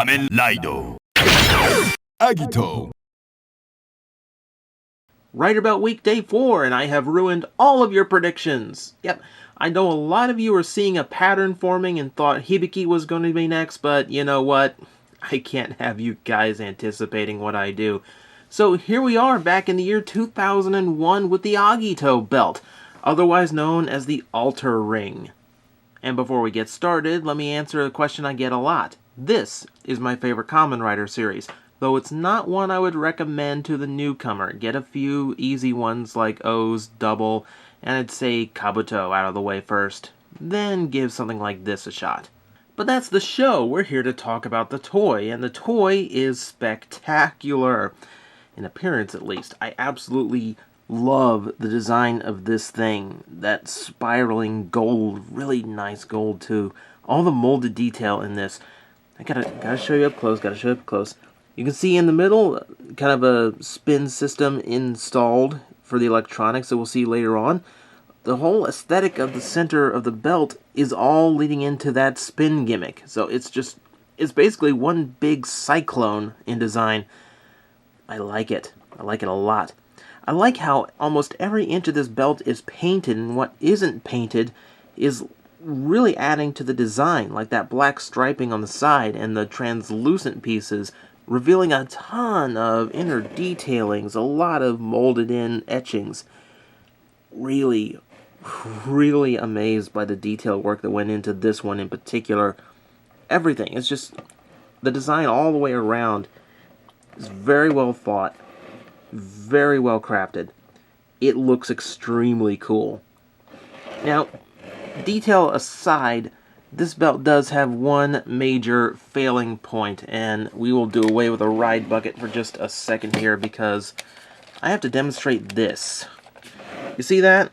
仮面ライドアギト Right about week day 4, and I have ruined all of your predictions. Yep, I know a lot of you are seeing a pattern forming and thought Hibiki was going to be next, but you know what? I can't have you guys anticipating what I do. So here we are back in the year 2001 with the Agito Belt, otherwise known as the Altar Ring. And before we get started, let me answer a question I get a lot. This is my favorite Kamen Rider series, though it's not one I would recommend to the newcomer. Get a few easy ones like O's, Double, and I'd say Kabuto out of the way first. Then give something like this a shot. But that's the show. We're here to talk about the toy, and the toy is spectacular. In appearance, at least. I absolutely love the design of this thing. That spiraling gold, really nice gold too. All the molded detail in this. I gotta show you up close, You can see in the middle, kind of a spin system installed for the electronics that we'll see later on. The whole aesthetic of the center of the belt is all leading into that spin gimmick. So it's basically one big cyclone in design. I like it. I like it a lot. I like how almost every inch of this belt is painted, and what isn't painted is really adding to the design, like that black striping on the side and the translucent pieces, revealing a ton of inner detailings, a lot of molded in etchings. Really, really amazed by the detail work that went into this one in particular. Everything, it's just, the design all the way around is very well thought, very well crafted. It looks extremely cool. Now, detail aside, this belt does have one major failing point, and we will do away with a ride bucket for just a second here because I have to demonstrate this. You see that?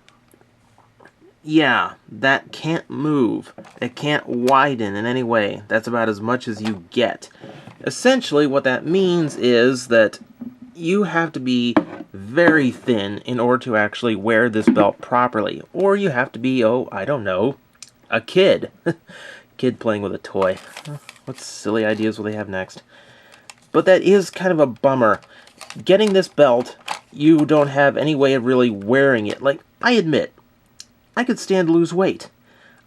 Yeah, that can't move. It can't widen in any way. That's about as much as you get. Essentially, what that means is that you have to be very thin in order to actually wear this belt properly. Or you have to be, oh, I don't know, a kid. Kid playing with a toy. What silly ideas will they have next? But that is kind of a bummer. Getting this belt, you don't have any way of really wearing it. Like, I admit, I could stand to lose weight.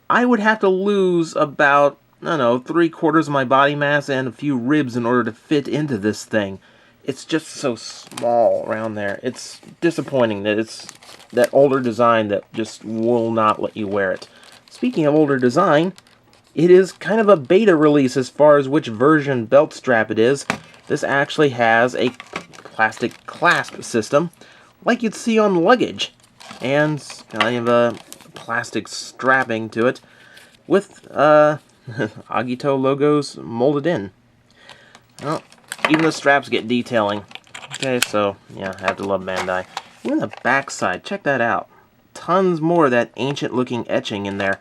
I would have to lose about, I don't know, 3/4 of my body mass and a few ribs in order to fit into this thing. It's just so small around there. It's disappointing that it's that older design that just will not let you wear it. Speaking of older design, it is kind of a beta release as far as which version belt strap it is. This actually has a plastic clasp system, like you'd see on luggage, and kind of a plastic strapping to it, with Agito logos molded in. Well, even the straps get detailing. Okay, so, yeah, I have to love Bandai. Even the back side, check that out. Tons more of that ancient-looking etching in there.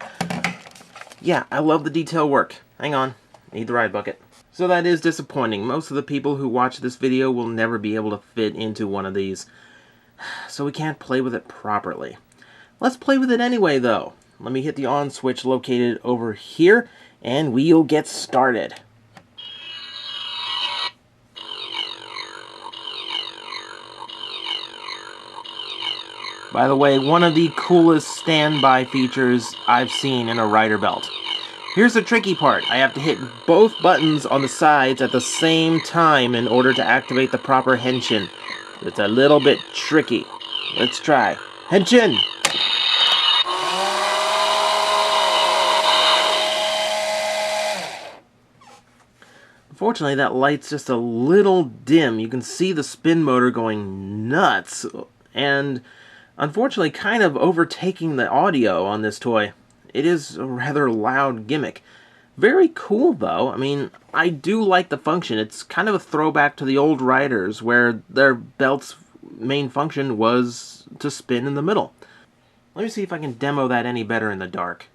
Yeah, I love the detail work. Hang on, need the ride bucket. So that is disappointing. Most of the people who watch this video will never be able to fit into one of these. So we can't play with it properly. Let's play with it anyway, though. Let me hit the on switch located over here, and we'll get started. By the way, one of the coolest standby features I've seen in a rider belt. Here's the tricky part. I have to hit both buttons on the sides at the same time in order to activate the proper henshin. It's a little bit tricky. Let's try. Henshin! Unfortunately, that light's just a little dim. You can see the spin motor going nuts, and unfortunately kind of overtaking the audio on this toy. It is a rather loud gimmick. Very cool, though. I mean, I do like the function. It's kind of a throwback to the old riders, where their belt's main function was to spin in the middle. Let me see if I can demo that any better in the dark.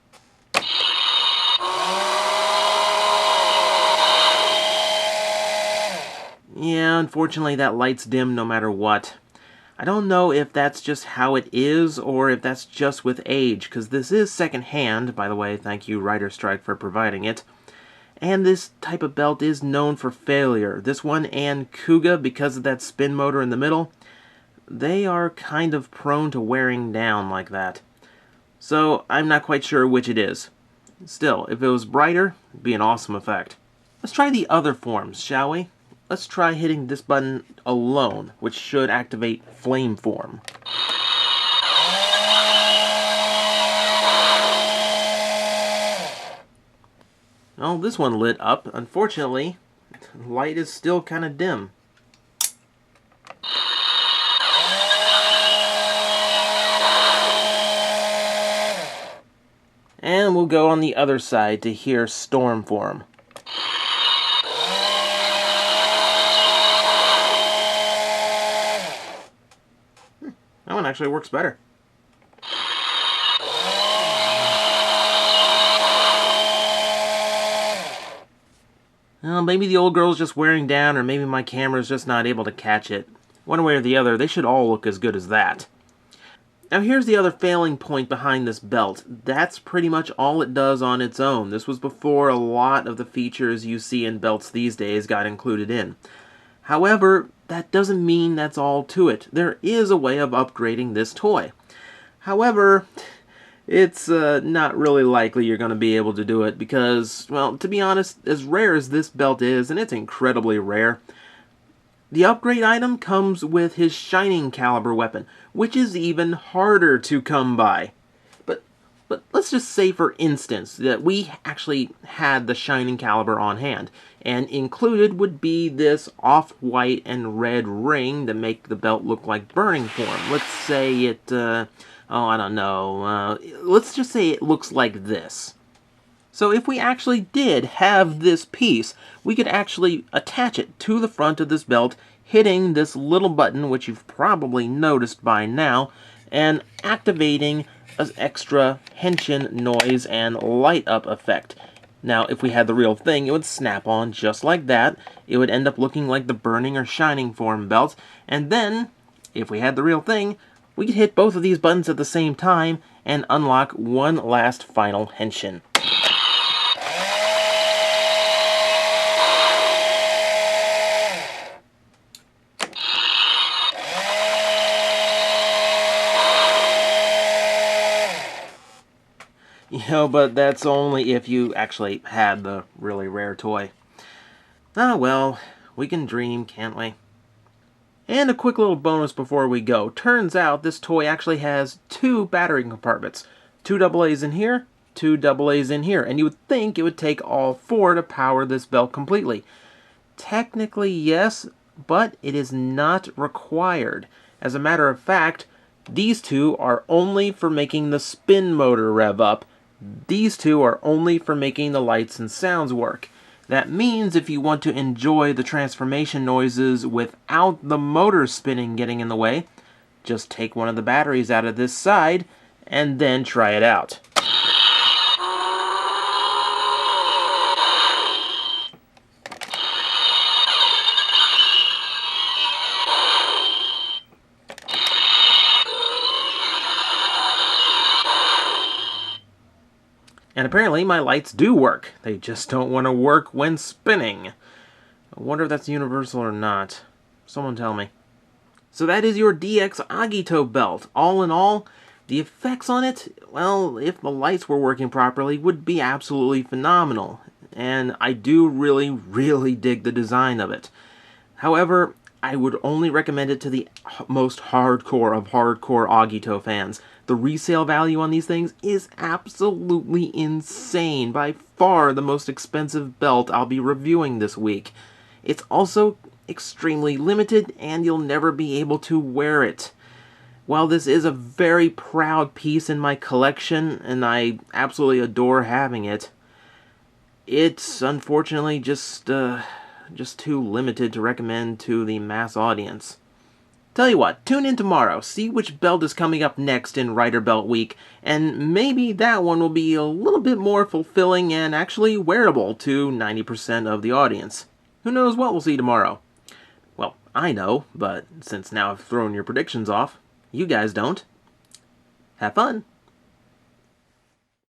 Yeah, unfortunately that light's dim no matter what. I don't know if that's just how it is, or if that's just with age, because this is second-hand, by the way. Thank you, Rider Strike, for providing it. And this type of belt is known for failure. This one and Kuga, because of that spin motor in the middle, they are kind of prone to wearing down like that. So I'm not quite sure which it is. Still, if it was brighter, it'd be an awesome effect. Let's try the other forms, shall we? Let's try hitting this button alone, which should activate flame form. Oh, this one lit up. Unfortunately, the light is still kind of dim. And we'll go on the other side to hear storm form. That one actually works better. Well, maybe the old girl's just wearing down, or maybe my camera's just not able to catch it. One way or the other, they should all look as good as that. Now here's the other failing point behind this belt. That's pretty much all it does on its own. This was before a lot of the features you see in belts these days got included in. However, that doesn't mean that's all to it. There is a way of upgrading this toy. However, it's not really likely you're going to be able to do it because, well, to be honest, as rare as this belt is, and it's incredibly rare, the upgrade item comes with his shining caliber weapon, which is even harder to come by. But let's just say, for instance, that we actually had the shining caliber on hand, and included would be this off-white and red ring to make the belt look like burning form. Let's say it, I don't know, let's just say it looks like this. So if we actually did have this piece, we could actually attach it to the front of this belt, hitting this little button, which you've probably noticed by now, and activating an extra henshin noise and light up effect. Now, if we had the real thing, it would snap on just like that. It would end up looking like the burning or shining form belt, and then, if we had the real thing, we could hit both of these buttons at the same time and unlock one last final henshin. You know, but that's only if you actually had the really rare toy. Ah, well, we can dream, can't we? And a quick little bonus before we go. Turns out this toy actually has 2 battery compartments. 2 AA's in here, 2 AA's in here. And you would think it would take all 4 to power this belt completely. Technically, yes, but it is not required. As a matter of fact, these 2 are only for making the spin motor rev up. These 2 are only for making the lights and sounds work. That means if you want to enjoy the transformation noises without the motor spinning getting in the way, just take one of the batteries out of this side and then try it out. And apparently my lights do work. They just don't want to work when spinning. I wonder if that's universal or not. Someone tell me. So that is your DX Agito Belt. All in all, the effects on it, well, if the lights were working properly, would be absolutely phenomenal. And I do really dig the design of it. However, I would only recommend it to the most hardcore of hardcore Agito fans. The resale value on these things is absolutely insane. By far the most expensive belt I'll be reviewing this week. It's also extremely limited, and you'll never be able to wear it. While this is a very proud piece in my collection, and I absolutely adore having it, it's unfortunately just too limited to recommend to the mass audience. Tell you what, tune in tomorrow, see which belt is coming up next in Rider Belt Week, and maybe that one will be a little bit more fulfilling and actually wearable to 90% of the audience. Who knows what we'll see tomorrow? Well, I know, but since now I've thrown your predictions off, you guys don't. Have fun!